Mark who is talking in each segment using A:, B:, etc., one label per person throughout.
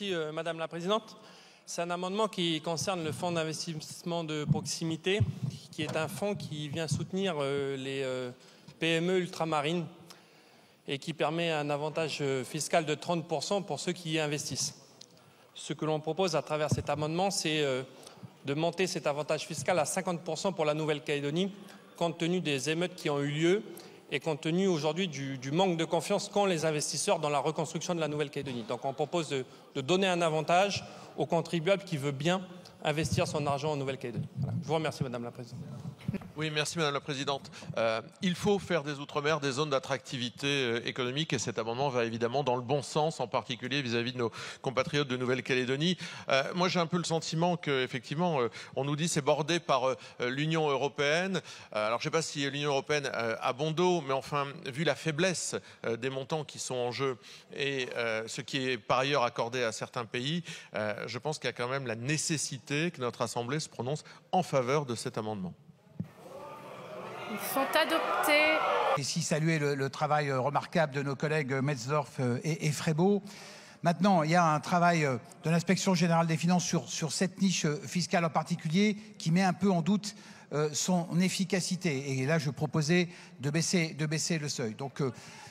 A: Merci Madame la Présidente. C'est un amendement qui concerne le fonds d'investissement de proximité, qui est un fonds qui vient soutenir les PME ultramarines et qui permet un avantage fiscal de 30% pour ceux qui y investissent. Ce que l'on propose à travers cet amendement, c'est de monter cet avantage fiscal à 50% pour la Nouvelle-Calédonie, compte tenu des émeutes qui ont eu lieu et compte tenu aujourd'hui du manque de confiance qu'ont les investisseurs dans la reconstruction de la Nouvelle-Calédonie. Donc on propose de donner un avantage au contribuable qui veut bien investir son argent en Nouvelle-Calédonie. Voilà. Je vous remercie Madame la Présidente.
B: Oui, merci Madame la Présidente. Il faut faire des Outre-mer des zones d'attractivité économique et cet amendement va évidemment dans le bon sens, en particulier vis-à-vis de nos compatriotes de Nouvelle-Calédonie. Moi, j'ai un peu le sentiment qu'effectivement, on nous dit c'est bordé par l'Union européenne. Alors, je ne sais pas si l'Union européenne a bon dos, mais enfin, vu la faiblesse des montants qui sont en jeu et ce qui est par ailleurs accordé à certains pays, je pense qu'il y a quand même la nécessité que notre Assemblée se prononce en faveur de cet amendement.
C: Ils sont adoptés.
D: Ici, saluer le travail remarquable de nos collègues Metzdorf et Frébault. Maintenant, il y a un travail de l'inspection générale des finances sur cette niche fiscale en particulier qui met un peu en doute son efficacité. Et là, je proposais de baisser le seuil. Donc,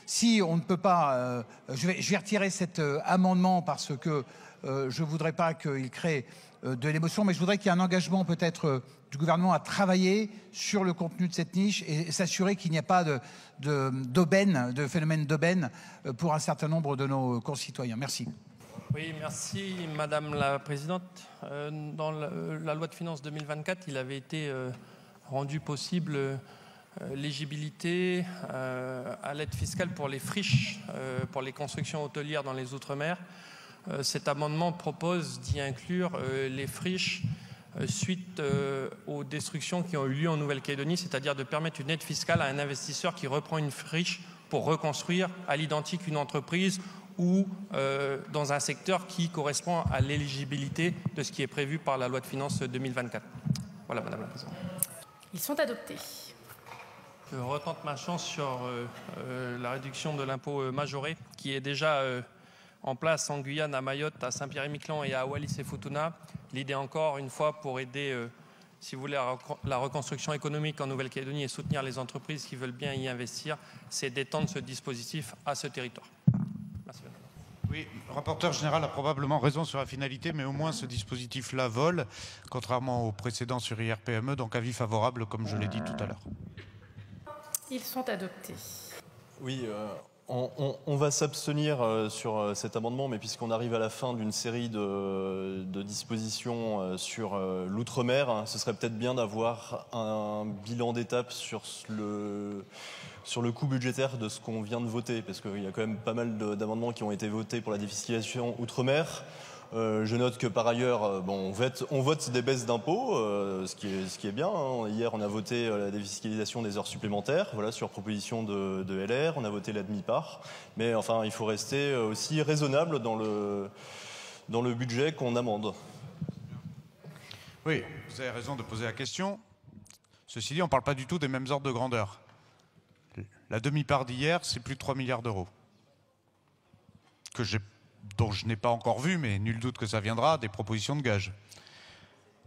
D: si on ne peut pas... je vais retirer cet amendement parce que je ne voudrais pas qu'il crée de l'émotion, mais je voudrais qu'il y ait un engagement peut-être du gouvernement à travailler sur le contenu de cette niche et s'assurer qu'il n'y a pas de phénomène d'aubaine pour un certain nombre de nos concitoyens. Merci.
A: Oui, merci Madame la Présidente. Dans la loi de finances 2024, il avait été rendu possible l'éligibilité à l'aide fiscale pour les friches, pour les constructions hôtelières dans les Outre-mer. Cet amendement propose d'y inclure les friches suite aux destructions qui ont eu lieu en Nouvelle-Calédonie, c'est-à-dire de permettre une aide fiscale à un investisseur qui reprend une friche pour reconstruire à l'identique une entreprise ou dans un secteur qui correspond à l'éligibilité de ce qui est prévu par la loi de finances 2024. Voilà, Madame la Présidente.
C: Ils sont adoptés.
A: Je retente ma chance sur la réduction de l'impôt majoré qui est déjà en place en Guyane, à Mayotte, à Saint-Pierre-et-Miquelon et à Wallis et Futuna. L'idée encore une fois pour aider, si vous voulez, la reconstruction économique en Nouvelle-Calédonie et soutenir les entreprises qui veulent bien y investir, c'est d'étendre ce dispositif à ce territoire. Merci.
E: Oui, le rapporteur général a probablement raison sur la finalité, mais au moins ce dispositif-là vole, contrairement au précédent sur IRPME, donc avis favorable comme je l'ai dit tout à l'heure.
C: Ils sont adoptés.
F: Oui, on va s'abstenir sur cet amendement, mais puisqu'on arrive à la fin d'une série de dispositions sur l'outre-mer, ce serait peut-être bien d'avoir un bilan d'étape sur le coût budgétaire de ce qu'on vient de voter, parce qu'il y a quand même pas mal d'amendements qui ont été votés pour la défiscalisation outre-mer. Je note que par ailleurs, on vote des baisses d'impôts, ce qui est bien. Hein. Hier, on a voté la défiscalisation des heures supplémentaires, voilà, sur proposition de LR. On a voté la demi-part. Mais enfin, il faut rester aussi raisonnable dans le budget qu'on amende.
E: Oui, vous avez raison de poser la question. Ceci dit, on ne parle pas du tout des mêmes ordres de grandeur. La demi-part d'hier, c'est plus de 3 milliards d'euros. Dont je n'ai pas encore vu, mais nul doute que ça viendra, des propositions de gages.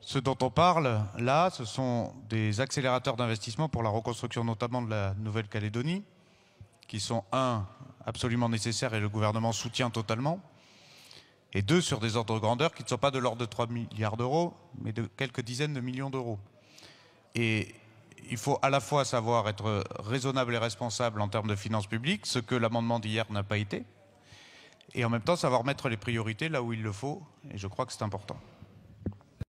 E: Ce dont on parle là, ce sont des accélérateurs d'investissement pour la reconstruction notamment de la Nouvelle-Calédonie, qui sont, un, absolument nécessaires et le gouvernement soutient totalement, et deux, sur des ordres de grandeur qui ne sont pas de l'ordre de 3 milliards d'euros, mais de quelques dizaines de millions d'euros. Et il faut à la fois savoir être raisonnable et responsable en termes de finances publiques, ce que l'amendement d'hier n'a pas été, et en même temps savoir mettre les priorités là où il le faut, et je crois que c'est important.